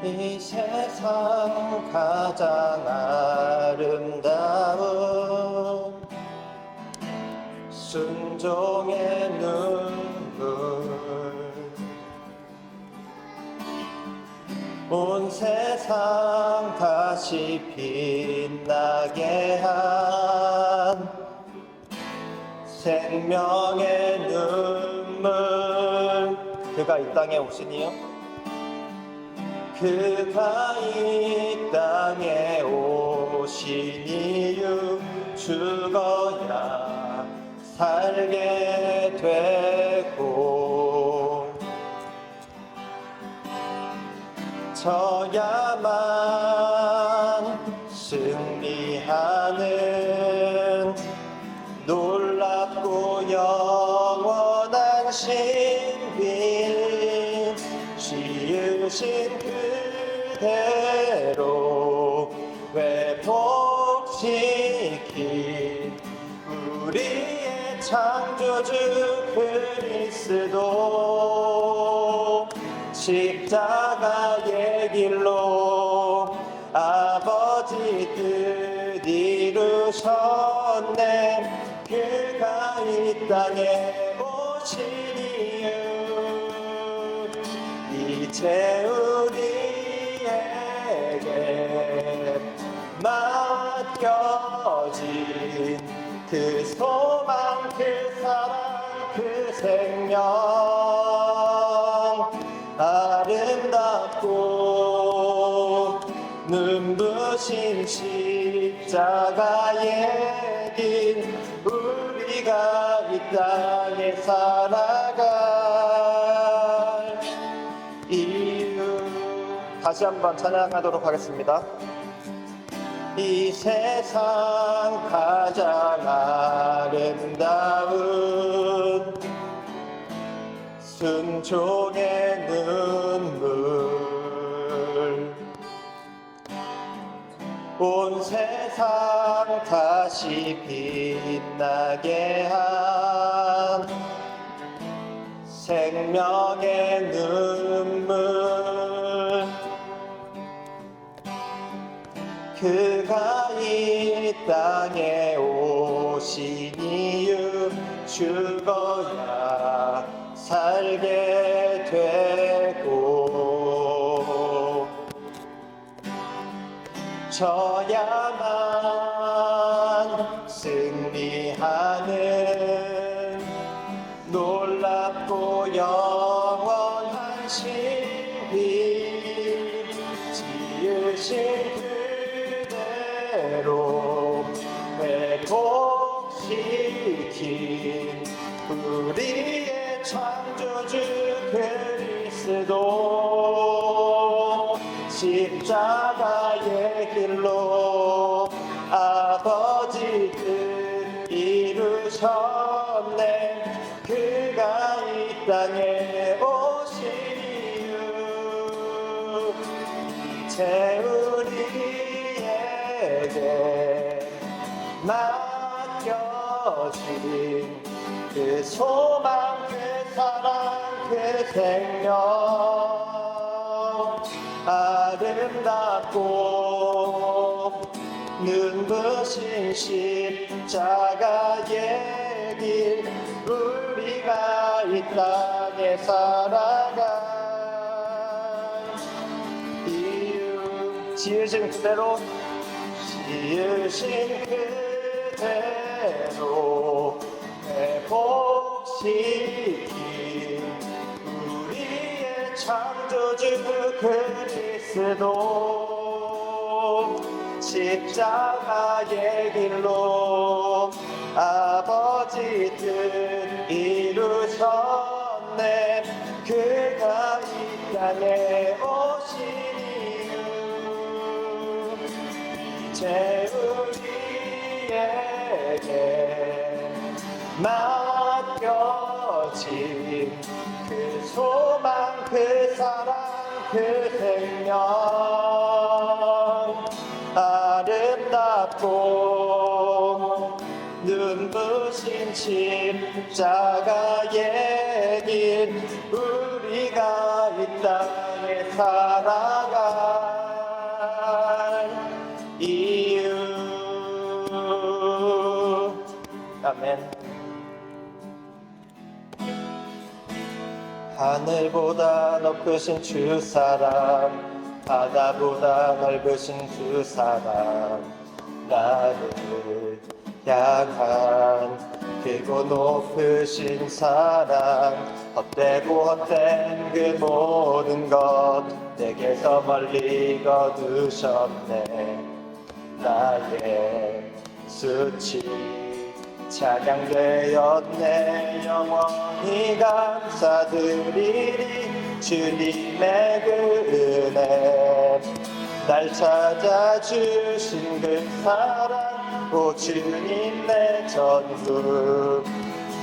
이 세상 가장 아름다운 순종의 눈물, 온 세상 다시 빛나게 한 생명의 눈물. 그가 이 땅에 오시니요, 그가 이 땅에 오신 이유, 죽어야 살게 되고 져야만 승리하는 놀랍고 영원한 신비, 지으신 그대로 회복시킨 우리의 창조주 그리스도, 십자가의 길로 아버지 뜻 이루셨네. 그가 이 땅에 오신 이유, 이제 우리에게 맡겨진 그 소망, 그 사랑, 그 생명, 아름답고 눈부신 십자가의 길, 우리가 이 땅에 살아갈 이유. 다시 한번 찬양하도록 하겠습니다. 이 세상 가장 아름다운 순종의 눈물, 온 세상 다시 빛나게 한 생명의 눈물, 그가 이 땅에 오신 이유, 죽어야 살게 되고 져야만 승리하는 놀랍고 영원한 신비, 지으신 그대로 회복시킨 우리의 창조주 그리스도, 십자가의 길로 아버지 뜻 이루셨네. 그가 이 땅에 오신 이유, 이제 우리에게 맡겨진 그 소망, 그 사랑, 그 생명, 아름답고 눈부신 십자가의 길, 우리가 이 땅에 살아갈 이유, 지으신 그대로, 지으신 그대로 회복시킨 우리의 창조주 그리스도, 십자가의 길로 아버지 뜻 이루셨네. 그가 이 땅에 오신 이유, 이제 우리에게 맡겨진 그 소망, 그 사랑, 그 생명, 아름답고 눈부신 십자가의 길, 우리가 이 이 땅에 살아갈 이유. 아멘. 하늘보다 높으신 주 사랑, 바다보다 넓으신 주 사랑, 나를 향한 크고 높으신 사랑, 헛되고 헛된 그 모든 것 내게서 멀리 거두셨네. 나의 수치 찬양되었네. 영원히 감사드리리 주님의 그 은혜. 날 찾아주신 그 사랑, 오 주님 내 전부.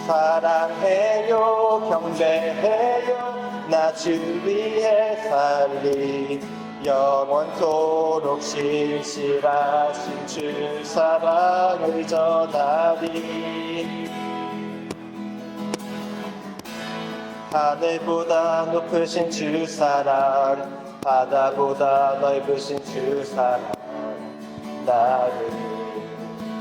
사랑해요 경배해요 나 주 위해 살리. 영원토록 신실하신 주 사랑을 전하리. 하늘보다 높으신 주 사랑, 바다보다 넓으신 주 사랑, 나를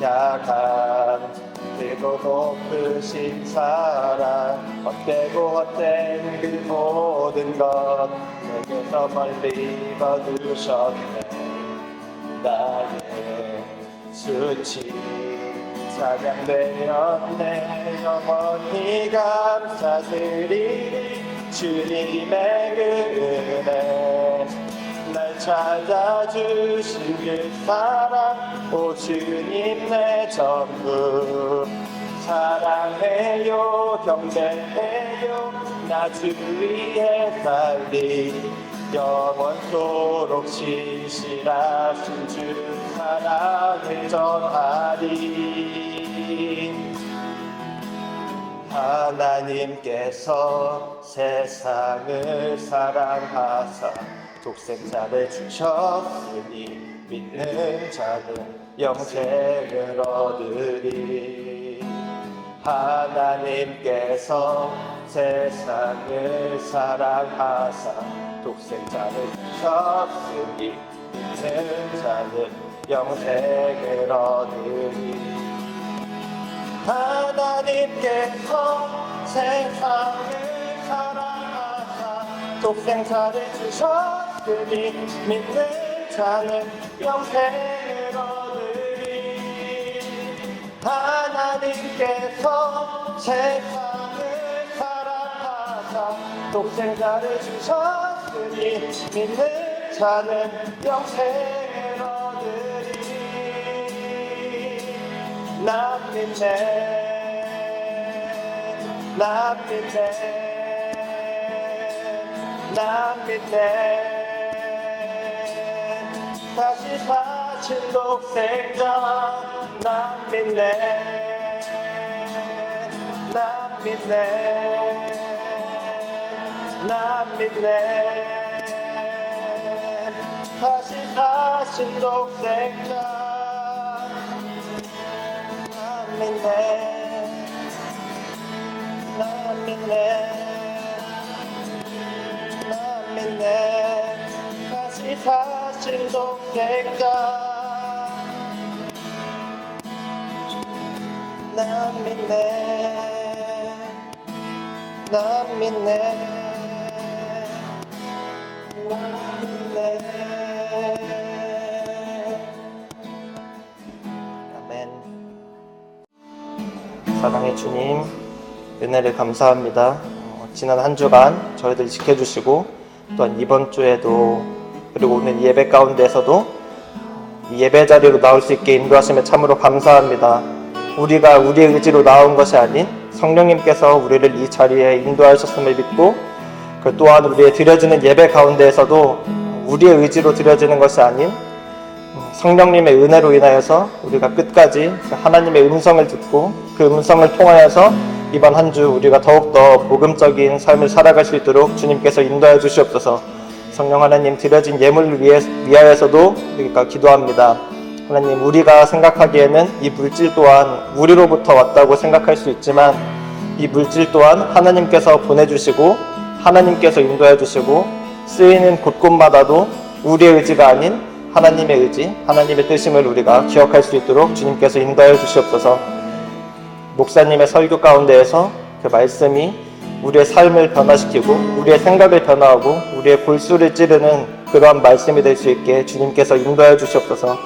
향한 크고 높으신 사랑, 헛되고 헛된 그 모든 것 내게서 멀리 거두셨네. 나의 수치 찬양되었네. 영원히 감사드리리 주님의 그 은혜. 날 찾아주신 그 사랑, 오 주님 내 전부. 사랑해요 경배해요 나 주 위해 살리. 영원토록 신실하신 주 사랑을 전하리. 하나님께서 세상을 사랑하사 독생자를 주셨으니 믿는 자는 영생을 얻으리. 하나님께서 세상을 사랑하사 독생자를 주셨으니 믿는 자는 영생을 얻으리. 하나님께서 세상을 사랑하사 독생자를 주셨으니 믿는 자는 영생을 얻으리. 하나님께서 세상을 사랑하사 독생자를 주셨으니 믿는 자는 영생을 얻으리. 난 믿네, 난 믿네, 난 믿네. 다시 사신 독생자 난 믿네, 난 믿네, 난 믿네. 다시 사신 독생자 난 믿네, 난 믿네, 난 믿네. 다시 사신 독생자 난 믿네, 난 믿네, 난 믿네. 아멘. 사랑의 주님, 은혜를 감사합니다. 지난 한 주간 저희들 지켜주시고 또한 이번 주에도 그리고 오늘 예배 가운데에서도 이 예배 자리로 나올 수 있게 인도하심에 참으로 감사합니다. 우리가 우리의 의지로 나온 것이 아닌 성령님께서 우리를 이 자리에 인도하셨음을 믿고 그 또한 우리의 드려지는 예배 가운데에서도 우리의 의지로 드려지는 것이 아닌 성령님의 은혜로 인하여서 우리가 끝까지 하나님의 음성을 듣고 그 음성을 통하여서 이번 한 주 우리가 더욱더 복음적인 삶을 살아갈 수 있도록 주님께서 인도하여 주시옵소서. 성령 하나님, 드려진 예물을 위하여서도 우리가 기도합니다. 하나님, 우리가 생각하기에는 이 물질 또한 우리로부터 왔다고 생각할 수 있지만 이 물질 또한 하나님께서 보내주시고 하나님께서 인도해 주시고 쓰이는 곳곳마다도 우리의 의지가 아닌 하나님의 의지, 하나님의 뜻임을 우리가 기억할 수 있도록 주님께서 인도해 주시옵소서. 목사님의 설교 가운데에서 그 말씀이 우리의 삶을 변화시키고 우리의 생각을 변화하고 우리의 골수를 찌르는 그러한 말씀이 될 수 있게 주님께서 인도해 주시옵소서.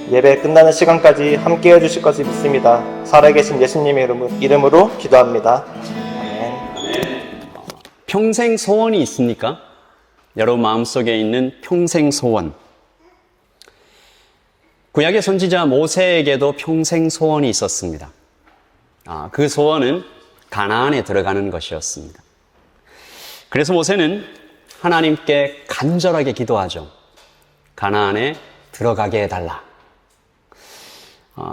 예배 끝나는 시간까지 함께 해주실 것을 믿습니다. 살아계신 예수님의 이름으로 기도합니다. 아멘. 평생 소원이 있습니까? 여러분 마음속에 있는 평생 소원. 구약의 선지자 모세에게도 평생 소원이 있었습니다. 그 소원은 가나안에 들어가는 것이었습니다. 그래서 모세는 하나님께 간절하게 기도하죠. 가나안에 들어가게 해달라.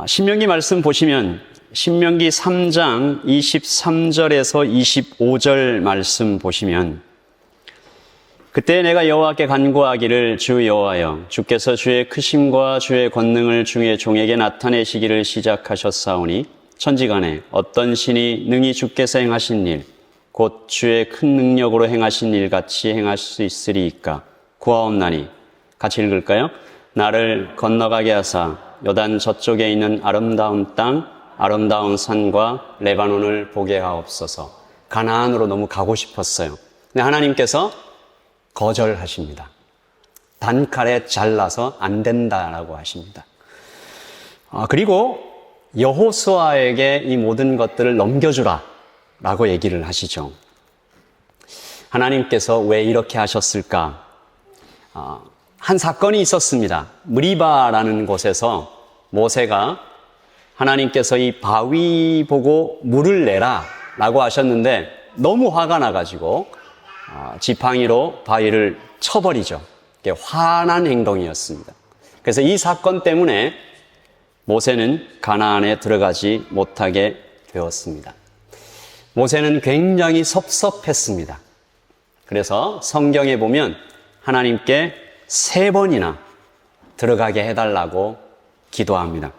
신명기 말씀 보시면 신명기 3장 23절에서 25절 말씀 보시면 그때 내가 여호와께 간구하기를 주 여호와여 주께서 주의 크심과 주의 권능을 주의 종에게 나타내시기를 시작하셨사오니 천지간에 어떤 신이 능히 주께서 행하신 일 곧 주의 큰 능력으로 행하신 일 같이 행할 수 있으리이까 구하옵나니 같이 읽을까요? 나를 건너가게 하사 요단 저쪽에 있는 아름다운 땅 아름다운 산과 레바논을 보게 하옵소서. 가나안으로 너무 가고 싶었어요. 근데 하나님께서 거절하십니다. 단칼에 잘라서 안 된다라고 하십니다. 그리고 여호수아에게 이 모든 것들을 넘겨주라 라고 얘기를 하시죠. 하나님께서 왜 이렇게 하셨을까? 한 사건이 있었습니다. 무리바라는 곳에서 모세가 하나님께서 이 바위 보고 물을 내라 라고 하셨는데 너무 화가 나가지고 지팡이로 바위를 쳐버리죠. 이게 화난 행동이었습니다. 그래서 이 사건 때문에 모세는 가나안에 들어가지 못하게 되었습니다. 모세는 굉장히 섭섭했습니다. 그래서 성경에 보면 하나님께 3번이나 들어가게 해달라고 기도합니다.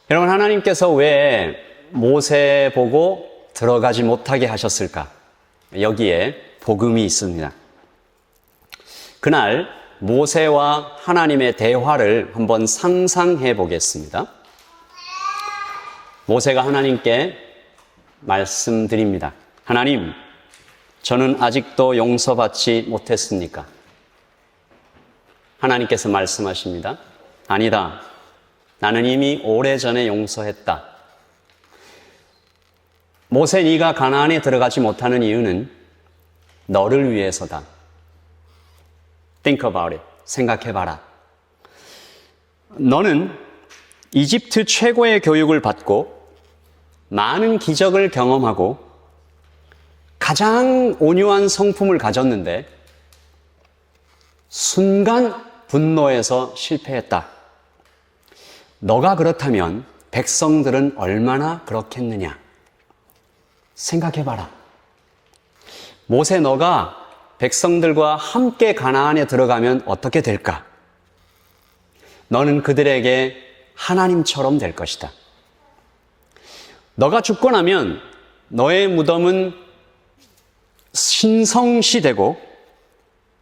여러분, 하나님께서 왜 모세 보고 들어가지 못하게 하셨을까? 여기에 복음이 있습니다. 그날 모세와 하나님의 대화를 한번 상상해 보겠습니다. 모세가 하나님께 말씀드립니다. 하나님, 저는 아직도 용서받지 못했습니까? 하나님께서 말씀하십니다. 아니다. 나는 이미 오래전에 용서했다. 모세, 네가 가나안에 들어가지 못하는 이유는 너를 위해서다. Think about it. 생각해봐라. 너는 이집트 최고의 교육을 받고 많은 기적을 경험하고 가장 온유한 성품을 가졌는데 순간 분노해서 실패했다. 너가 그렇다면 백성들은 얼마나 그렇겠느냐? 생각해봐라. 모세, 너가 백성들과 함께 가나안에 들어가면 어떻게 될까? 너는 그들에게 하나님처럼 될 것이다. 너가 죽고 나면 너의 무덤은 신성시되고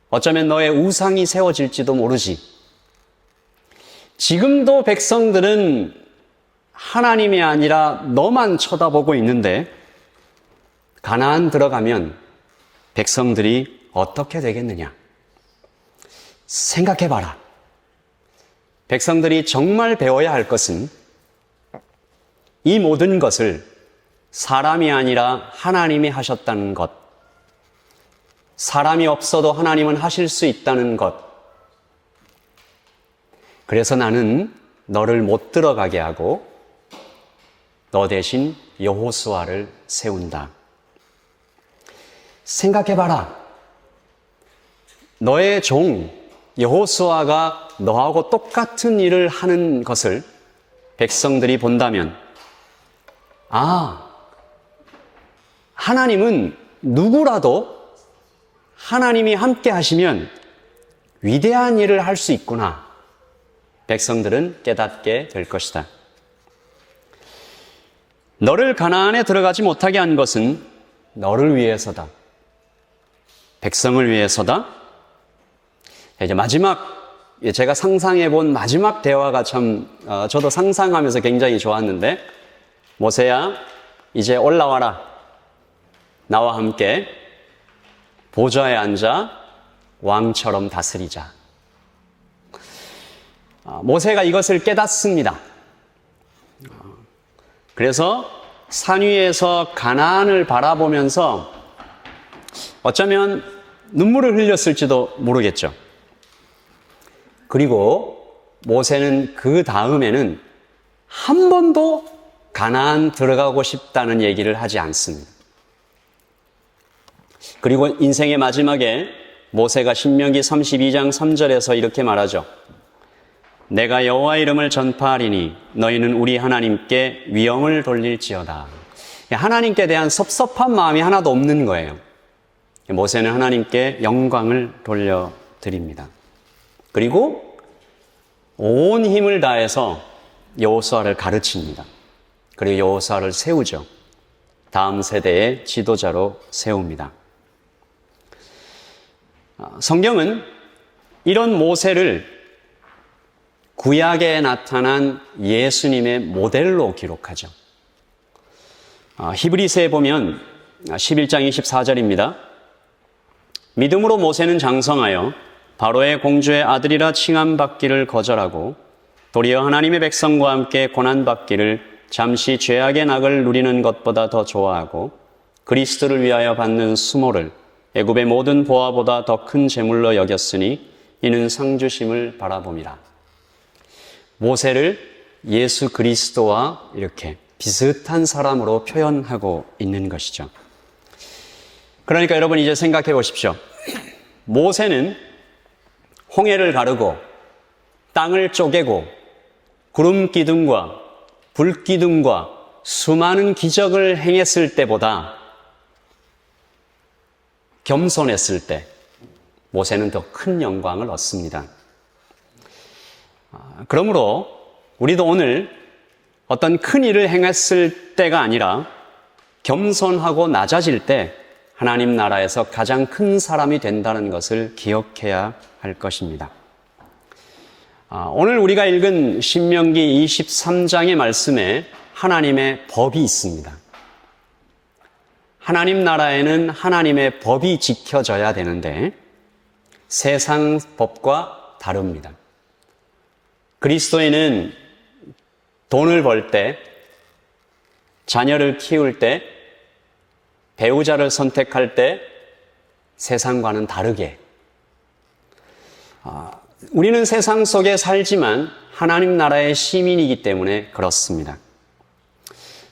어쩌면 너의 우상이 세워질지도 모르지. 지금도 백성들은 하나님이 아니라 너만 쳐다보고 있는데 가나안 들어가면 백성들이 어떻게 되겠느냐? 생각해봐라. 백성들이 정말 배워야 할 것은 이 모든 것을 사람이 아니라 하나님이 하셨다는 것, 사람이 없어도 하나님은 하실 수 있다는 것. 그래서 나는 너를 못 들어가게 하고 너 대신 여호수아를 세운다. 생각해봐라. 너의 종 여호수아가 너하고 똑같은 일을 하는 것을 백성들이 본다면 하나님은 누구라도 하나님이 함께 하시면 위대한 일을 할 수 있구나. 백성들은 깨닫게 될 것이다. 너를 가나안에 들어가지 못하게 한 것은 너를 위해서다. 백성을 위해서다. 이제 마지막, 제가 상상해 본 마지막 대화가 참, 저도 상상하면서 굉장히 좋았는데, 모세야, 이제 올라와라. 나와 함께 보좌에 앉아 왕처럼 다스리자. 모세가 이것을 깨닫습니다. 그래서 산 위에서 가나안을 바라보면서 어쩌면 눈물을 흘렸을지도 모르겠죠. 그리고 모세는 그 다음에는 한 번도 가나안 들어가고 싶다는 얘기를 하지 않습니다. 그리고 인생의 마지막에 모세가 신명기 32장 3절에서 이렇게 말하죠. 내가 여호와 이름을 전파하리니 너희는 우리 하나님께 위엄을 돌릴지어다. 하나님께 대한 섭섭한 마음이 하나도 없는 거예요. 모세는 하나님께 영광을 돌려드립니다. 그리고 온 힘을 다해서 여호수아를 가르칩니다. 그리고 여호수아를 세우죠. 다음 세대의 지도자로 세웁니다. 성경은 이런 모세를 구약에 나타난 예수님의 모델로 기록하죠. 히브리서에 보면 11장 24절입니다. 믿음으로 모세는 장성하여 바로의 공주의 아들이라 칭함받기를 거절하고 도리어 하나님의 백성과 함께 고난받기를 잠시 죄악의 낙을 누리는 것보다 더 좋아하고 그리스도를 위하여 받는 수모를 애굽의 모든 보화보다 더 큰 재물로 여겼으니 이는 상주심을 바라봄이라. 모세를 예수 그리스도와 이렇게 비슷한 사람으로 표현하고 있는 것이죠. 그러니까 여러분 이제 생각해 보십시오. 모세는 홍해를 가르고 땅을 쪼개고 구름 기둥과 불 기둥과 수많은 기적을 행했을 때보다 겸손했을 때 모세는 더 큰 영광을 얻습니다. 그러므로 우리도 오늘 어떤 큰 일을 행했을 때가 아니라 겸손하고 낮아질 때 하나님 나라에서 가장 큰 사람이 된다는 것을 기억해야 할 것입니다. 오늘 우리가 읽은 신명기 23장의 말씀에 하나님의 법이 있습니다. 하나님 나라에는 하나님의 법이 지켜져야 되는데 세상 법과 다릅니다. 그리스도인은 돈을 벌 때, 자녀를 키울 때, 배우자를 선택할 때 세상과는 다르게 우리는 세상 속에 살지만 하나님 나라의 시민이기 때문에 그렇습니다.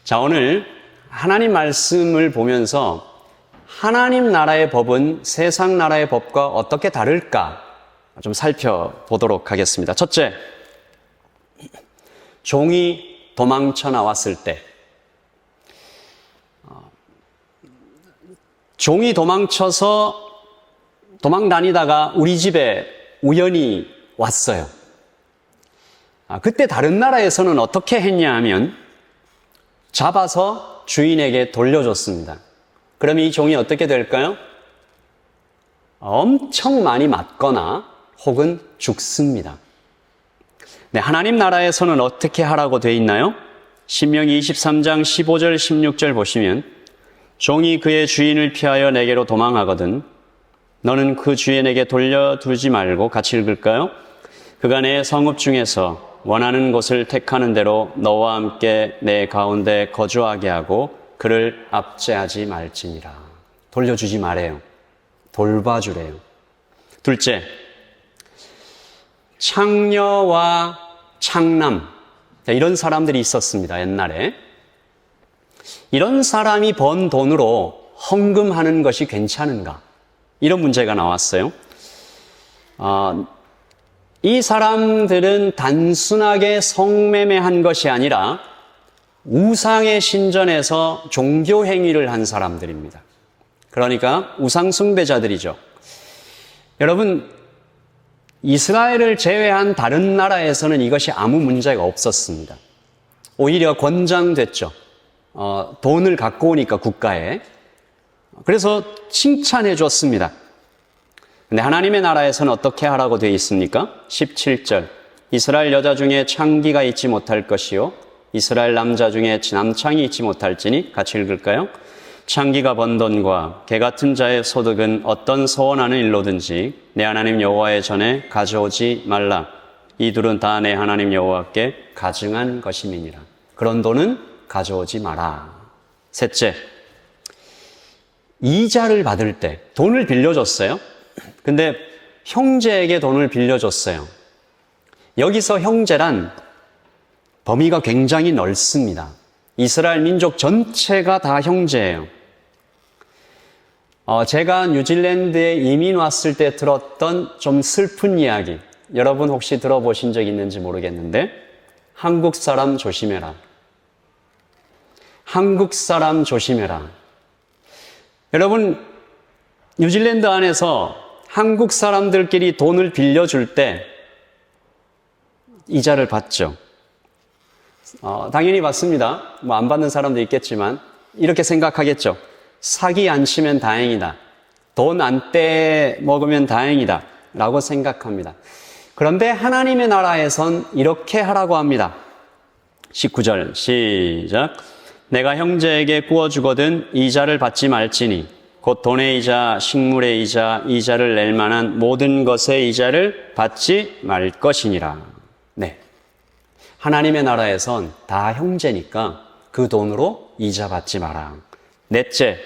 자, 오늘 하나님 말씀을 보면서 하나님 나라의 법은 세상 나라의 법과 어떻게 다를까 좀 살펴보도록 하겠습니다. 첫째, 종이 도망쳐 나왔을 때, 종이 도망쳐서 도망 다니다가 우리 집에 우연히 왔어요. 그때 다른 나라에서는 어떻게 했냐 하면 잡아서 주인에게 돌려줬습니다. 그럼 이 종이 어떻게 될까요? 엄청 많이 맞거나 혹은 죽습니다. 네, 하나님 나라에서는 어떻게 하라고 되어 있나요? 신명기 23장 15절 16절 보시면 종이 그의 주인을 피하여 내게로 도망하거든 너는 그 주인에게 돌려두지 말고 같이 읽을까요? 그가 내 성읍 중에서 원하는 곳을 택하는 대로 너와 함께 내 가운데 거주하게 하고 그를 압제하지 말지니라. 돌려주지 말아요. 돌봐주래요. 둘째, 창녀와 창남, 이런 사람들이 있었습니다. 옛날에. 이런 사람이 번 돈으로 헌금하는 것이 괜찮은가? 이런 문제가 나왔어요. 이 사람들은 단순하게 성매매한 것이 아니라 우상의 신전에서 종교 행위를 한 사람들입니다. 그러니까 우상 숭배자들이죠. 여러분, 이스라엘을 제외한 다른 나라에서는 이것이 아무 문제가 없었습니다. 오히려 권장됐죠. 돈을 갖고 오니까 국가에. 그래서 칭찬해 줬습니다. 근데 하나님의 나라에서는 어떻게 하라고 되어 있습니까? 17절. 이스라엘 여자 중에 창기가 있지 못할 것이요 이스라엘 남자 중에 남창이 있지 못할지니. 같이 읽을까요? 창기가 번 돈과 개 같은 자의 소득은 어떤 서원하는 일로든지 내 하나님 여호와의 전에 가져오지 말라. 이 둘은 다 내 하나님 여호와께 가증한 것임이니라. 그런 돈은 가져오지 마라. 셋째, 이자를 받을 때 돈을 빌려줬어요. 근데 형제에게 돈을 빌려줬어요. 여기서 형제란 범위가 굉장히 넓습니다. 이스라엘 민족 전체가 다 형제예요. 제가 뉴질랜드에 이민 왔을 때 들었던 좀 슬픈 이야기, 여러분 혹시 들어보신 적 있는지 모르겠는데, 한국 사람 조심해라. 한국 사람 조심해라. 여러분, 뉴질랜드 안에서 한국 사람들끼리 돈을 빌려줄 때 이자를 받죠. 당연히 받습니다. 뭐 안 받는 사람도 있겠지만 이렇게 생각하겠죠. 사기 안 치면 다행이다. 돈 안 떼먹으면 다행이다. 라고 생각합니다. 그런데 하나님의 나라에선 이렇게 하라고 합니다. 19절 시작. 내가 형제에게 구워주거든 이자를 받지 말지니 곧 돈의 이자, 식물의 이자, 이자를 낼 만한 모든 것의 이자를 받지 말 것이니라. 네. 하나님의 나라에선 다 형제니까 그 돈으로 이자 받지 마라. 넷째,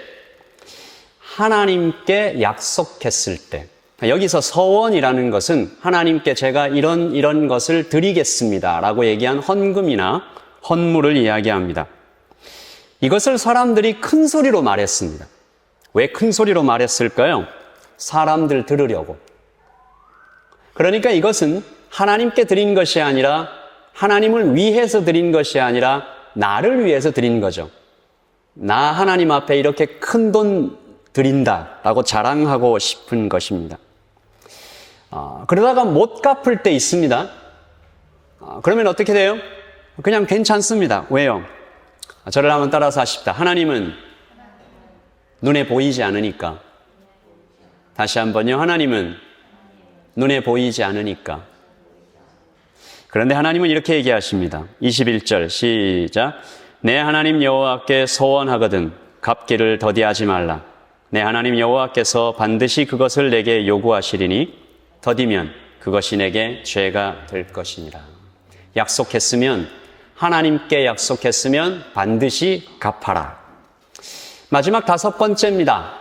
하나님께 약속했을 때. 여기서 서원이라는 것은 하나님께 제가 이런 것을 드리겠습니다 라고 얘기한 헌금이나 헌물을 이야기합니다. 이것을 사람들이 큰 소리로 말했습니다. 왜 큰 소리로 말했을까요? 사람들 들으려고. 그러니까 이것은 하나님께 드린 것이 아니라 하나님을 위해서 드린 것이 아니라 나를 위해서 드린 거죠. 나 하나님 앞에 이렇게 큰 돈 드린다라고 자랑하고 싶은 것입니다. 그러다가 못 갚을 때 있습니다. 그러면 어떻게 돼요? 그냥 괜찮습니다. 왜요? 저를 한번 따라서 하십시다. 하나님은 눈에 보이지 않으니까. 다시 한번요. 하나님은 눈에 보이지 않으니까. 그런데 하나님은 이렇게 얘기하십니다. 21절 시작. 내 하나님 여호와께 소원하거든 갚기를 더디하지 말라. 내 하나님 여호와께서 반드시 그것을 내게 요구하시리니 더디면 그것이 내게 죄가 될 것이니라. 약속했으면, 하나님께 약속했으면 반드시 갚아라. 마지막 다섯 번째입니다.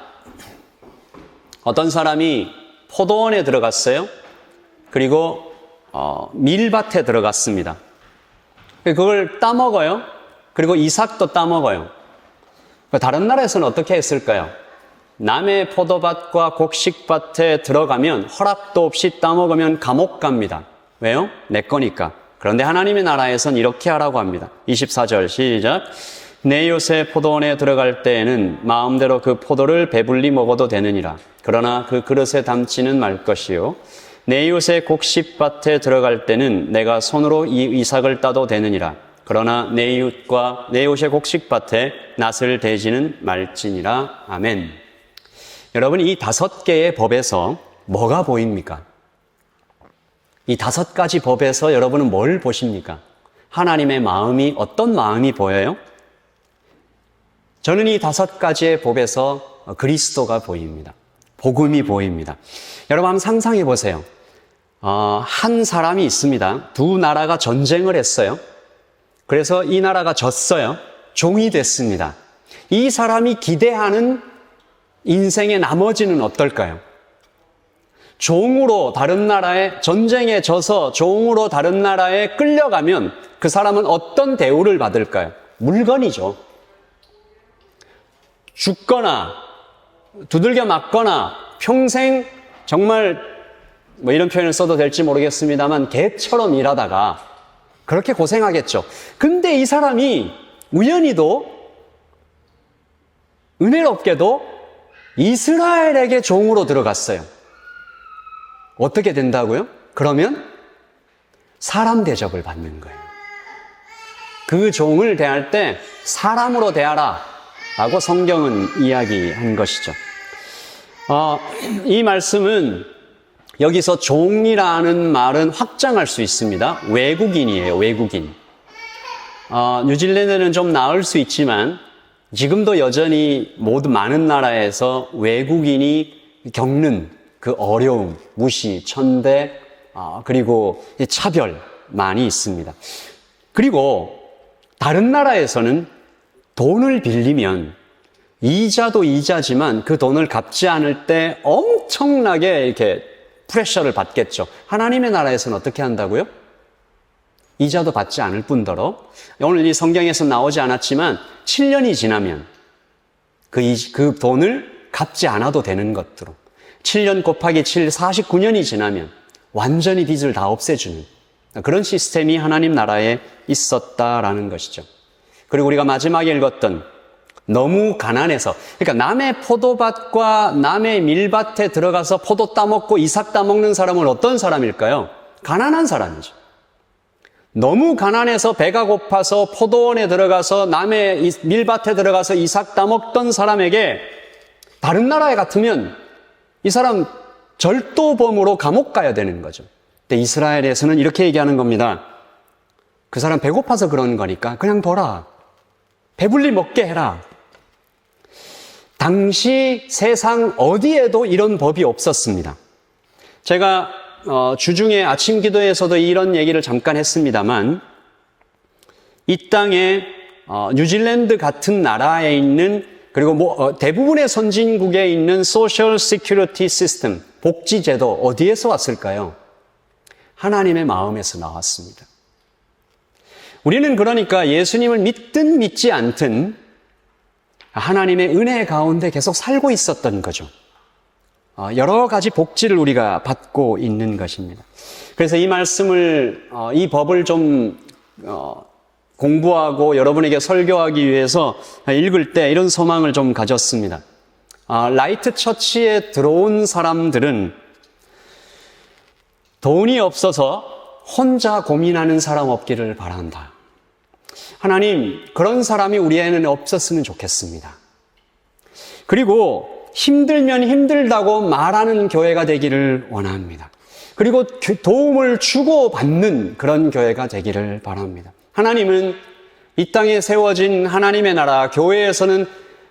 어떤 사람이 포도원에 들어갔어요. 그리고 밀밭에 들어갔습니다. 그걸 따먹어요. 그리고 이삭도 따먹어요. 다른 나라에서는 어떻게 했을까요? 남의 포도밭과 곡식밭에 들어가면 허락도 없이 따먹으면 감옥 갑니다. 왜요? 내 거니까. 그런데 하나님의 나라에선 이렇게 하라고 합니다. 24절 시작. 내 요새 포도원에 들어갈 때에는 마음대로 그 포도를 배불리 먹어도 되느니라. 그러나 그 그릇에 담지는 말 것이요. 내 요새 곡식밭에 들어갈 때는 내가 손으로 이 이삭을 따도 되느니라. 그러나 내 이웃과 내 요새 곡식밭에 낫을 대지는 말지니라. 아멘. 여러분, 이 5개의 법에서 뭐가 보입니까? 이 5가지 법에서 여러분은 뭘 보십니까? 하나님의 마음이 어떤 마음이 보여요? 저는 이 5가지의 법에서 그리스도가 보입니다. 복음이 보입니다. 여러분 한번 상상해 보세요. 한 사람이 있습니다. 두 나라가 전쟁을 했어요. 그래서 이 나라가 졌어요. 종이 됐습니다. 이 사람이 기대하는 인생의 나머지는 어떨까요? 종으로 다른 나라에 전쟁에 져서 종으로 다른 나라에 끌려가면 그 사람은 어떤 대우를 받을까요? 물건이죠. 죽거나 두들겨 맞거나 평생 정말 뭐 이런 표현을 써도 될지 모르겠습니다만 개처럼 일하다가 그렇게 고생하겠죠. 근데 이 사람이 우연히도 은혜롭게도 이스라엘에게 종으로 들어갔어요. 어떻게 된다고요? 그러면 사람 대접을 받는 거예요. 그 종을 대할 때 사람으로 대하라 라고 성경은 이야기한 것이죠. 이 말씀은 여기서 종이라는 말은 확장할 수 있습니다. 외국인이에요, 외국인. 뉴질랜드는 좀 나을 수 있지만 지금도 여전히 모두 많은 나라에서 외국인이 겪는 그 어려움, 무시, 천대, 그리고 차별 많이 있습니다. 그리고 다른 나라에서는 돈을 빌리면 이자도 이자지만 그 돈을 갚지 않을 때 엄청나게 이렇게 프레셔를 받겠죠. 하나님의 나라에서는 어떻게 한다고요? 이자도 받지 않을 뿐더러 오늘 이 성경에서 나오지 않았지만 7년이 지나면 그 돈을 갚지 않아도 되는 것으로 7년 곱하기 7, 49년이 지나면 완전히 빚을 다 없애주는 그런 시스템이 하나님 나라에 있었다라는 것이죠. 그리고 우리가 마지막에 읽었던 너무 가난해서, 그러니까 남의 포도밭과 남의 밀밭에 들어가서 포도 따먹고 이삭 따먹는 사람은 어떤 사람일까요? 가난한 사람이죠. 너무 가난해서 배가 고파서 포도원에 들어가서 남의 밀밭에 들어가서 이삭 따먹던 사람에게 다른 나라에 같으면 이 사람 절도범으로 감옥 가야 되는 거죠. 근데 이스라엘에서는 이렇게 얘기하는 겁니다. 그 사람 배고파서 그러는 거니까 그냥 둬라. 배불리 먹게 해라. 당시 세상 어디에도 이런 법이 없었습니다. 제가 주중에 아침 기도에서도 이런 얘기를 잠깐 했습니다만 이 땅에 뉴질랜드 같은 나라에 있는 그리고 대부분의 선진국에 있는 소셜 시큐리티 시스템, 복지제도 어디에서 왔을까요? 하나님의 마음에서 나왔습니다. 우리는 그러니까 예수님을 믿든 믿지 않든 하나님의 은혜 가운데 계속 살고 있었던 거죠. 여러 가지 복지를 우리가 받고 있는 것입니다. 그래서 이 말씀을, 이 법을 좀 공부하고 여러분에게 설교하기 위해서 읽을 때 이런 소망을 좀 가졌습니다. 라이트 처치에 들어온 사람들은 돈이 없어서 혼자 고민하는 사람 없기를 바란다. 하나님, 그런 사람이 우리에는 없었으면 좋겠습니다. 그리고 힘들면 힘들다고 말하는 교회가 되기를 원합니다. 그리고 도움을 주고받는 그런 교회가 되기를 바랍니다. 하나님은 이 땅에 세워진 하나님의 나라, 교회에서는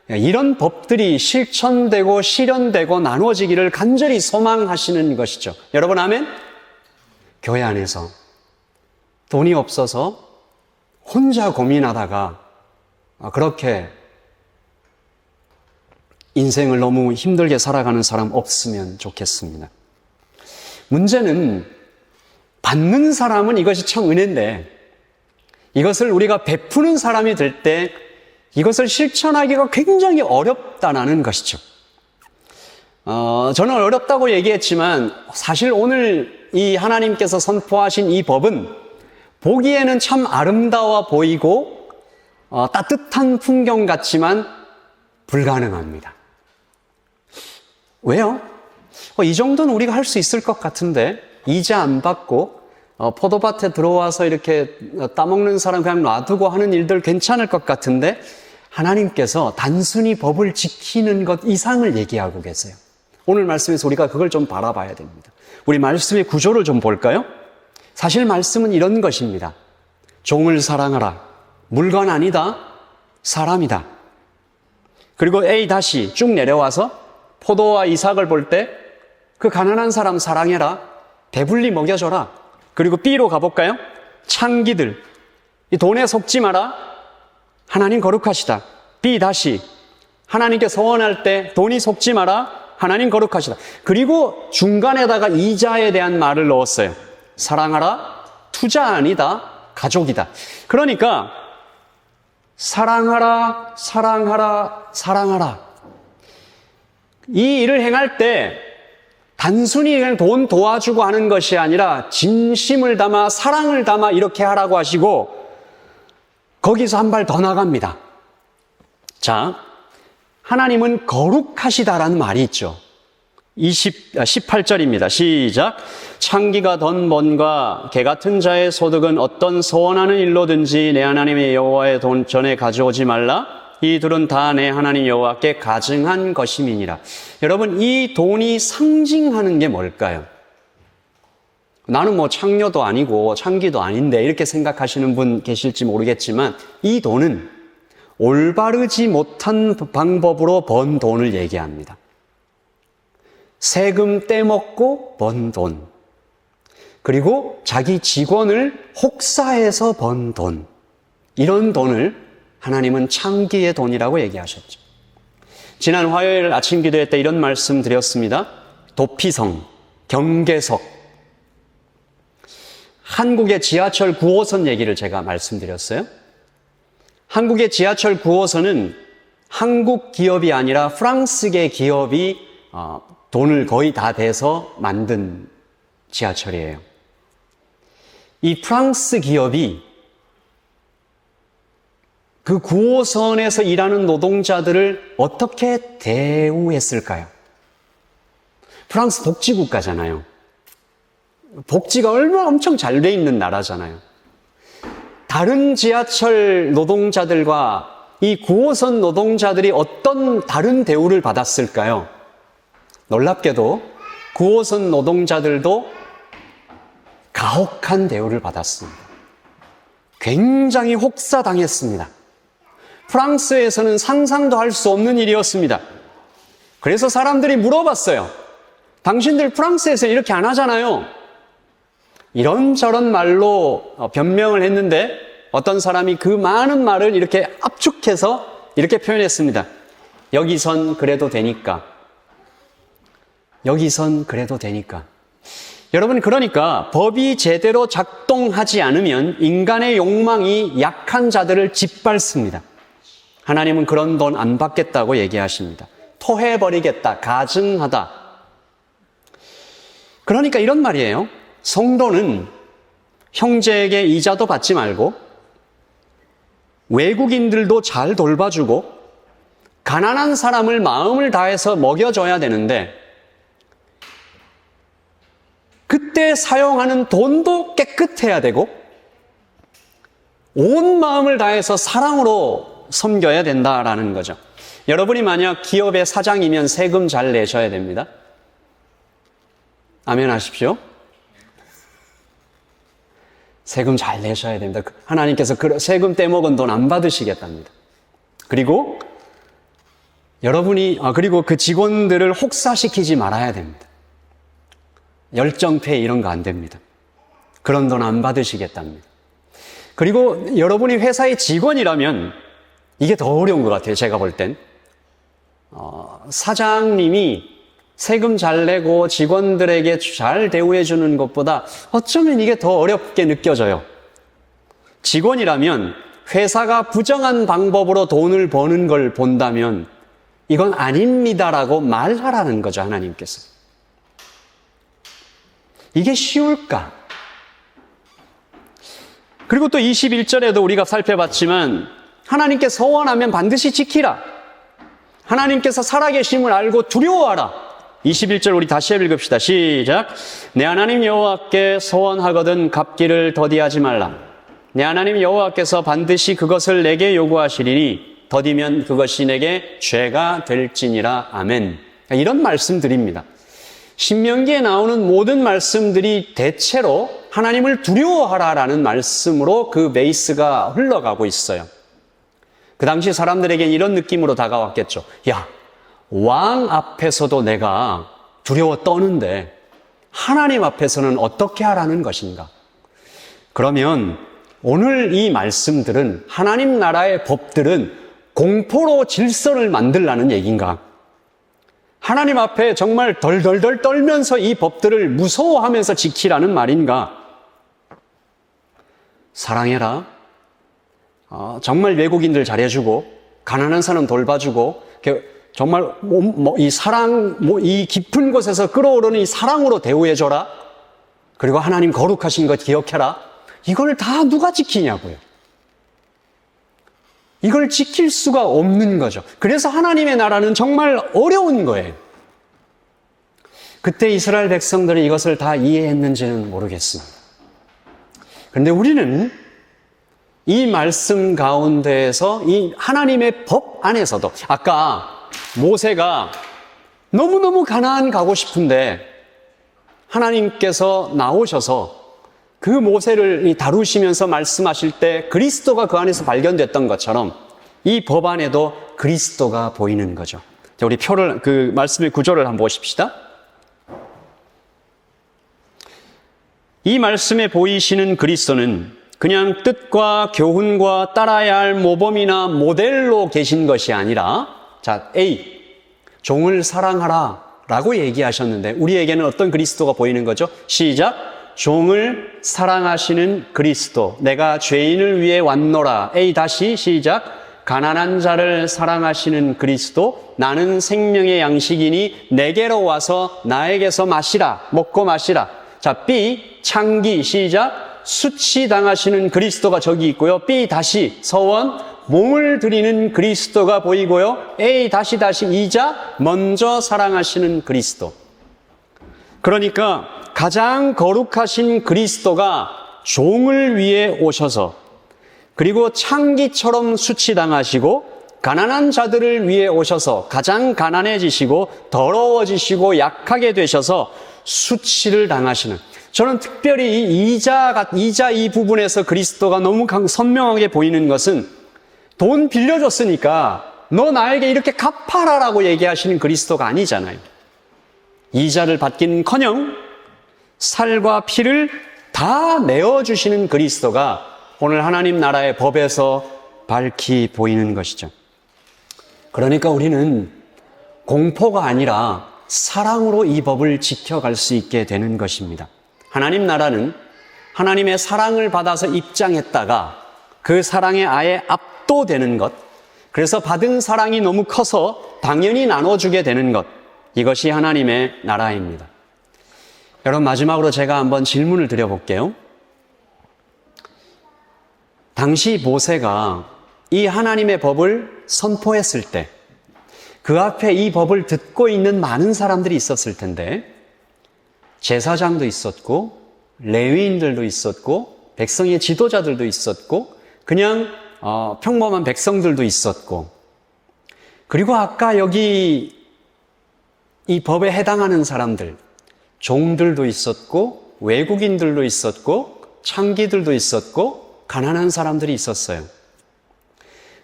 이런 법들이 실천되고 실현되고 나눠지기를 간절히 소망하시는 것이죠. 여러분, 아멘? 교회 안에서 돈이 없어서 혼자 고민하다가 그렇게 인생을 너무 힘들게 살아가는 사람 없으면 좋겠습니다. 문제는 받는 사람은 이것이 참 은혜인데 이것을 우리가 베푸는 사람이 될 때 이것을 실천하기가 굉장히 어렵다는 것이죠. 저는 어렵다고 얘기했지만 사실 오늘 이 하나님께서 선포하신 이 법은 보기에는 참 아름다워 보이고 따뜻한 풍경 같지만 불가능합니다. 왜요? 이 정도는 우리가 할 수 있을 것 같은데 이자 안 받고 포도밭에 들어와서 이렇게 따먹는 사람 그냥 놔두고 하는 일들 괜찮을 것 같은데 하나님께서 단순히 법을 지키는 것 이상을 얘기하고 계세요. 오늘 말씀에서 우리가 그걸 좀 바라봐야 됩니다. 우리 말씀의 구조를 좀 볼까요? 사실 말씀은 이런 것입니다. 종을 사랑하라. 물건 아니다. 사람이다. 그리고 A 다시 쭉 내려와서 포도와 이삭을 볼 때 그 가난한 사람 사랑해라. 배불리 먹여줘라. 그리고 B로 가볼까요? 창기들. 이 돈에 속지 마라. 하나님 거룩하시다. B 다시 하나님께 소원할 때 돈이 속지 마라. 하나님 거룩하시다. 그리고 중간에다가 이자에 대한 말을 넣었어요. 사랑하라. 투자 아니다. 가족이다. 그러니까 사랑하라. 사랑하라. 사랑하라. 이 일을 행할 때 단순히 그냥 돈 도와주고 하는 것이 아니라 진심을 담아 사랑을 담아 이렇게 하라고 하시고 거기서 한 발 더 나갑니다. 자, 하나님은 거룩하시다라는 말이 있죠. 18절입니다. 시작. 창기가 던 번과 개 같은 자의 소득은 어떤 소원하는 일로든지 내 하나님의 여호와의 돈 전에 가져오지 말라. 이 둘은 다 내 하나님 여호와께 가증한 것임이니라. 여러분, 이 돈이 상징하는 게 뭘까요? 나는 뭐 창녀도 아니고 창기도 아닌데 이렇게 생각하시는 분 계실지 모르겠지만 이 돈은 올바르지 못한 방법으로 번 돈을 얘기합니다. 세금 떼먹고 번 돈, 그리고 자기 직원을 혹사해서 번 돈, 이런 돈을 하나님은 창기의 돈이라고 얘기하셨죠. 지난 화요일 아침 기도회 때 이런 말씀 드렸습니다. 도피성, 경계석, 한국의 지하철 9호선 얘기를 제가 말씀드렸어요. 한국의 지하철 9호선은 한국 기업이 아니라 프랑스계 기업이 돈을 거의 다 대서 만든 지하철이에요. 이 프랑스 기업이 그 9호선에서 일하는 노동자들을 어떻게 대우했을까요? 프랑스 복지국가잖아요. 복지가 얼마나 엄청 잘 돼 있는 나라잖아요. 다른 지하철 노동자들과 이 9호선 노동자들이 어떤 다른 대우를 받았을까요? 놀랍게도 9호선 노동자들도 가혹한 대우를 받았습니다. 굉장히 혹사당했습니다. 프랑스에서는 상상도 할 수 없는 일이었습니다. 그래서 사람들이 물어봤어요. 당신들 프랑스에서 이렇게 안 하잖아요. 이런저런 말로 변명을 했는데 어떤 사람이 그 많은 말을 이렇게 압축해서 이렇게 표현했습니다. 여기선 그래도 되니까. 여기선 그래도 되니까. 여러분, 그러니까 법이 제대로 작동하지 않으면 인간의 욕망이 약한 자들을 짓밟습니다. 하나님은 그런 돈 안 받겠다고 얘기하십니다. 토해버리겠다, 가증하다. 그러니까 이런 말이에요. 성도는 형제에게 이자도 받지 말고 외국인들도 잘 돌봐주고 가난한 사람을 마음을 다해서 먹여줘야 되는데 그때 사용하는 돈도 깨끗해야 되고 온 마음을 다해서 사랑으로 섬겨야 된다라는 거죠. 여러분이 만약 기업의 사장이면 세금 잘 내셔야 됩니다. 아멘 하십시오. 세금 잘 내셔야 됩니다. 하나님께서 세금 떼먹은 돈 안 받으시겠답니다. 그리고 그리고 그 직원들을 혹사시키지 말아야 됩니다. 열정페이 이런 거 안 됩니다. 그런 돈 안 받으시겠답니다. 그리고 여러분이 회사의 직원이라면 이게 더 어려운 것 같아요. 제가 볼 땐. 사장님이 세금 잘 내고 직원들에게 잘 대우해 주는 것보다 어쩌면 이게 더 어렵게 느껴져요. 직원이라면 회사가 부정한 방법으로 돈을 버는 걸 본다면 이건 아닙니다라고 말하라는 거죠, 하나님께서. 이게 쉬울까? 그리고 또 21절에도 우리가 살펴봤지만 하나님께 서원하면 반드시 지키라. 하나님께서 살아계심을 알고 두려워하라. 21절 우리 다시 읽읍시다. 시작. 내 하나님 여호와께 소원하거든 갚기를 더디하지 말라. 내 하나님 여호와께서 반드시 그것을 내게 요구하시리니 더디면 그것이 내게 죄가 될지니라. 아멘. 이런 말씀드립니다. 신명기에 나오는 모든 말씀들이 대체로 하나님을 두려워하라라는 말씀으로 그 베이스가 흘러가고 있어요. 그 당시 사람들에겐 이런 느낌으로 다가왔겠죠. 야, 왕 앞에서도 내가 두려워 떠는데 하나님 앞에서는 어떻게 하라는 것인가? 그러면 오늘 이 말씀들은 하나님 나라의 법들은 공포로 질서를 만들라는 얘기인가? 하나님 앞에 정말 덜덜덜 떨면서 이 법들을 무서워하면서 지키라는 말인가? 사랑해라. 정말 외국인들 잘해주고 가난한 사람 돌봐주고 정말 이 사랑, 이 깊은 곳에서 끌어오르는 이 사랑으로 대우해줘라. 그리고 하나님 거룩하신 것 기억해라. 이걸 다 누가 지키냐고요. 이걸 지킬 수가 없는 거죠. 그래서 하나님의 나라는 정말 어려운 거예요. 그때 이스라엘 백성들이 이것을 다 이해했는지는 모르겠습니다. 그런데 우리는 이 말씀 가운데에서 이 하나님의 법 안에서도 아까 모세가 너무너무 가나안 가고 싶은데 하나님께서 나오셔서 그 모세를 다루시면서 말씀하실 때 그리스도가 그 안에서 발견됐던 것처럼 이 법 안에도 그리스도가 보이는 거죠. 자, 우리 표를, 그 말씀의 구조를 한번 보십시다. 이 말씀에 보이시는 그리스도는 그냥 뜻과 교훈과 따라야 할 모범이나 모델로 계신 것이 아니라, 자, A, 종을 사랑하라 라고 얘기하셨는데 우리에게는 어떤 그리스도가 보이는 거죠? 시작! 종을 사랑하시는 그리스도. 내가 죄인을 위해 왔노라. A 다시 시작! 가난한 자를 사랑하시는 그리스도. 나는 생명의 양식이니 내게로 와서 나에게서 마시라. 먹고 마시라. 자, B, 창기 시작! 수치당하시는 그리스도가 저기 있고요. B 다시 서원, 몸을 드리는 그리스도가 보이고요. A 다시 2자, 먼저 사랑하시는 그리스도. 그러니까 가장 거룩하신 그리스도가 종을 위해 오셔서, 그리고 창기처럼 수치당하시고 가난한 자들을 위해 오셔서 가장 가난해지시고 더러워지시고 약하게 되셔서 수치를 당하시는, 저는 특별히 이 2자 이 부분에서 그리스도가 너무 선명하게 보이는 것은 돈 빌려줬으니까 너 나에게 이렇게 갚아라라고 얘기하시는 그리스도가 아니잖아요. 이자를 받기는커녕 살과 피를 다 내어주시는 그리스도가 오늘 하나님 나라의 법에서 밝히 보이는 것이죠. 그러니까 우리는 공포가 아니라 사랑으로 이 법을 지켜갈 수 있게 되는 것입니다. 하나님 나라는 하나님의 사랑을 받아서 입장했다가 그 사랑에 아예 압도되는 것, 그래서 받은 사랑이 너무 커서 당연히 나눠주게 되는 것, 이것이 하나님의 나라입니다. 여러분, 마지막으로 제가 한번 질문을 드려볼게요. 당시 모세가 이 하나님의 법을 선포했을 때 그 앞에 이 법을 듣고 있는 많은 사람들이 있었을 텐데, 제사장도 있었고 레위인들도 있었고 백성의 지도자들도 있었고 그냥 평범한 백성들도 있었고, 그리고 아까 여기 이 법에 해당하는 사람들, 종들도 있었고 외국인들도 있었고 창기들도 있었고 가난한 사람들이 있었어요.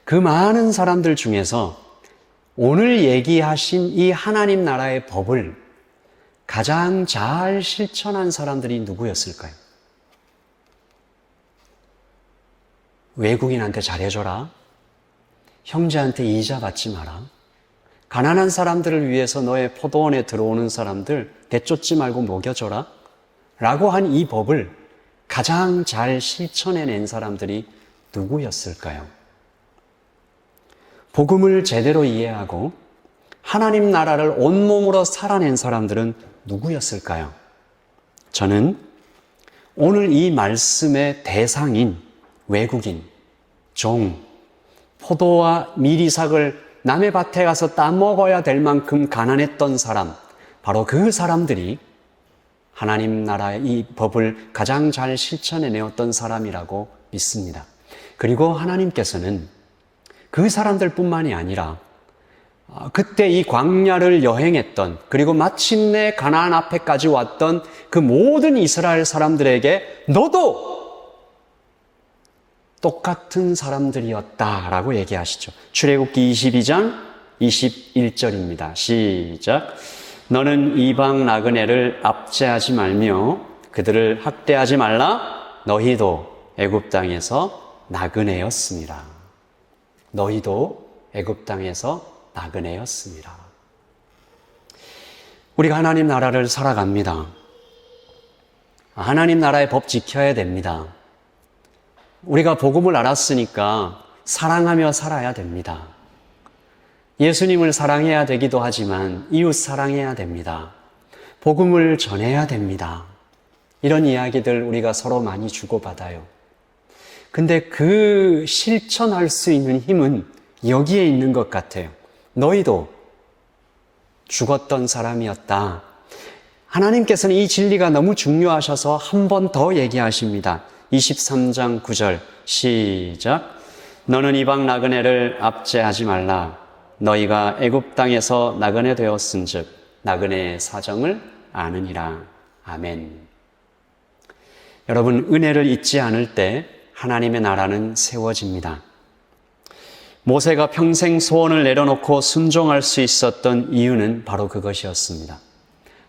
그 많은 사람들 중에서 오늘 얘기하신 이 하나님 나라의 법을 가장 잘 실천한 사람들이 누구였을까요? 외국인한테 잘해줘라. 형제한테 이자 받지 마라. 가난한 사람들을 위해서 너의 포도원에 들어오는 사람들 내쫓지 말고 먹여줘라. 라고 한 이 법을 가장 잘 실천해낸 사람들이 누구였을까요? 복음을 제대로 이해하고 하나님 나라를 온몸으로 살아낸 사람들은 누구였을까요? 저는 오늘 이 말씀의 대상인 외국인, 종, 포도와 미리삭을 남의 밭에 가서 따먹어야 될 만큼 가난했던 사람, 바로 그 사람들이 하나님 나라의 이 법을 가장 잘 실천해내었던 사람이라고 믿습니다. 그리고 하나님께서는 그 사람들뿐만이 아니라 그때 이 광야를 여행했던, 그리고 마침내 가나안 앞에까지 왔던 그 모든 이스라엘 사람들에게 너도 똑같은 사람들이었다라고 얘기하시죠. 출애굽기 22장 21절입니다. 시작. 너는 이방 나그네를 압제하지 말며 그들을 학대하지 말라. 너희도 애굽 땅에서 나그네였습니다. 너희도 애굽 땅에서 나그네였습니다. 우리가 하나님 나라를 살아갑니다. 하나님 나라의 법 지켜야 됩니다. 우리가 복음을 알았으니까 사랑하며 살아야 됩니다. 예수님을 사랑해야 되기도 하지만 이웃 사랑해야 됩니다. 복음을 전해야 됩니다. 이런 이야기들 우리가 서로 많이 주고받아요. 근데 그 실천할 수 있는 힘은 여기에 있는 것 같아요. 너희도 죽었던 사람이었다. 하나님께서는 이 진리가 너무 중요하셔서 한 번 더 얘기하십니다. 23장 9절 시작. 너는 이방 나그네를 압제하지 말라. 너희가 애굽 땅에서 나그네 되었은즉 나그네의 사정을 아느니라. 아멘. 여러분, 은혜를 잊지 않을 때 하나님의 나라는 세워집니다. 모세가 평생 소원을 내려놓고 순종할 수 있었던 이유는 바로 그것이었습니다.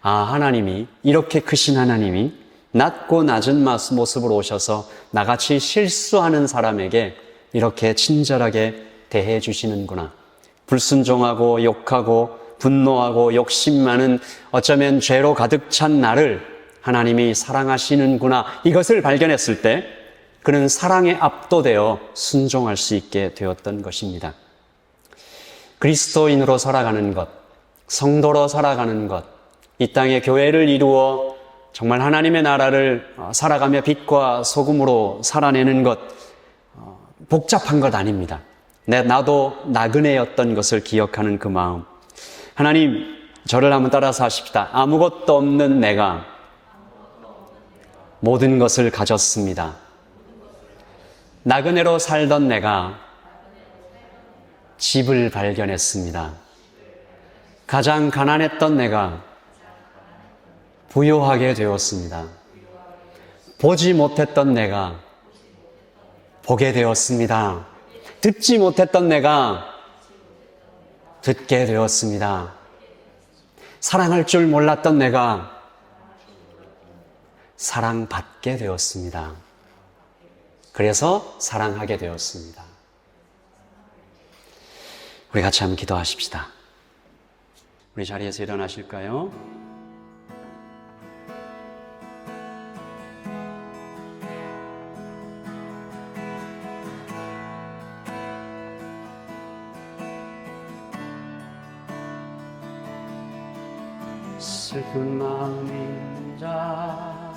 아, 하나님이, 이렇게 크신 하나님이 낮고 낮은 모습으로 오셔서 나같이 실수하는 사람에게 이렇게 친절하게 대해 주시는구나. 불순종하고 욕하고 분노하고 욕심 많은, 어쩌면 죄로 가득 찬 나를 하나님이 사랑하시는구나. 이것을 발견했을 때 그는 사랑에 압도되어 순종할 수 있게 되었던 것입니다. 그리스도인으로 살아가는 것, 성도로 살아가는 것, 이 땅에 교회를 이루어 정말 하나님의 나라를 살아가며 빛과 소금으로 살아내는 것, 복잡한 것 아닙니다. 나도 나그네였던 것을 기억하는 그 마음. 하나님, 저를 한번 따라서 하십시다. 아무것도 없는 내가 모든 것을 가졌습니다. 나그네로 살던 내가 집을 발견했습니다. 가장 가난했던 내가 부유하게 되었습니다. 보지 못했던 내가 보게 되었습니다. 듣지 못했던 내가 듣게 되었습니다. 사랑할 줄 몰랐던 내가 사랑받게 되었습니다. 그래서 사랑하게 되었습니다. 우리 같이 한번 기도하십시다. 우리 자리에서 일어나실까요? 슬픈 마음인 자,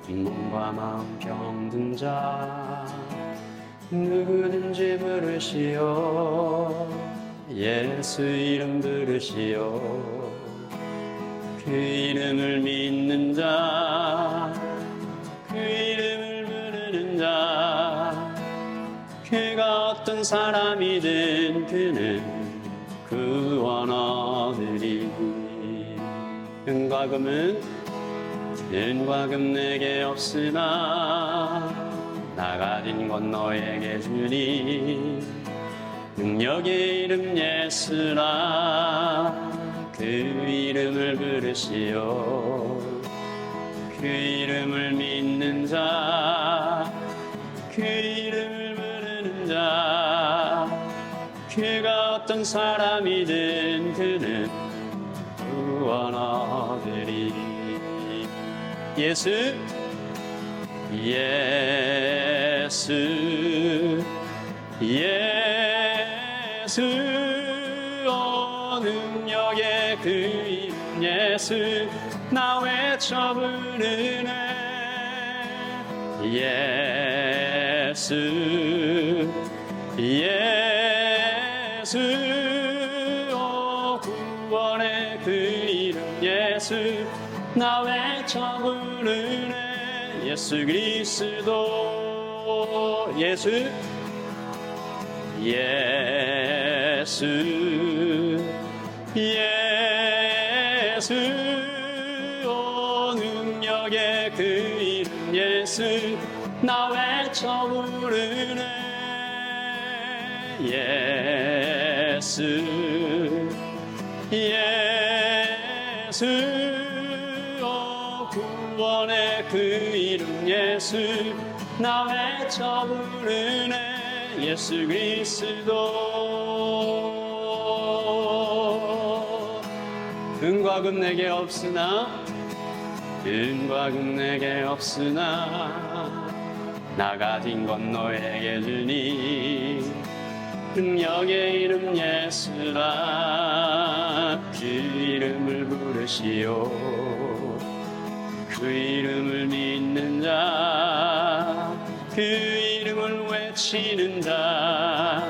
몸과 마음 병든 자, 누구든지 부르시오. 예수 이름 부르시오. 그 이름을 믿는 자, 그 이름을 부르는 자, 그가 어떤 사람이든 그는 구원 얻으리. 은과 금 내게 없으나 나 가진 건 너에게 주니. 능력의 이름 예수라. 그 이름을 부르시오. 그 이름을 믿는 자, 그 이름을 부르는 자, 그가 어떤 사람이든 그는 구원 얻으리. 예수, 예수, 예수, 능력의 그 이름 예수, 나 외쳐 부르네. 예수, 예수, 구원의 그 이름 예수, 나 외쳐 부르네. 예수 그리스도, 예수, 예수, 예수, 능력의 그 이름 예수, 나 외쳐 부르네. 예수, 예수, 구원의 그 이름 예수, 나 외쳐 부르네. 예수 그리스도. 은과 금 내게 없으나, 은과 금 내게 없으나 나 가진 건 너에게 주니. 능력의 이름 예수라. 그 이름을 부르시오. 그 이름을 믿는 자, 그 이름을 외치는 자,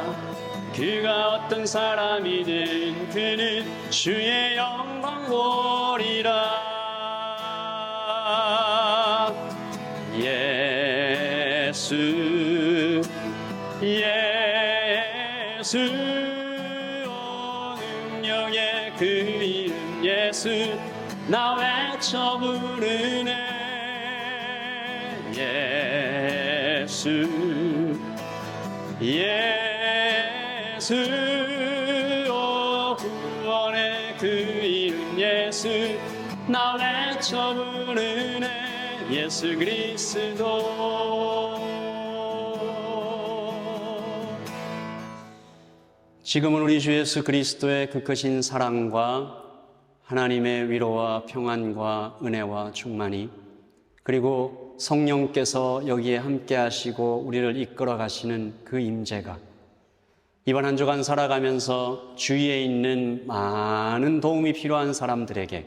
그가 어떤 사람이든 그는 주의 영광 보리라. 예수, 예수, 능력의 그 이름 예수, 나 외쳐 부르네. 예수 예수 오 구원의 그 이름 예수 나 외쳐 부르네. 예수 그리스도. 지금은 우리 주 예수 그리스도의 그 크신 사랑과 하나님의 위로와 평안과 은혜와 충만이 그리고 성령께서 여기에 함께 하시고 우리를 이끌어 가시는 그 임재가 이번 한 주간 살아가면서 주위에 있는 많은 도움이 필요한 사람들에게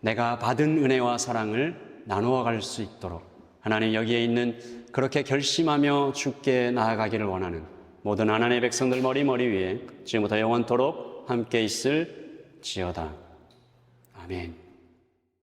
내가 받은 은혜와 사랑을 나누어 갈 수 있도록 하나님 여기에 있는 그렇게 결심하며 주께 나아가기를 원하는 모든 하나님의 백성들 머리 위에 지금부터 영원토록 함께 있을지어다. 아멘.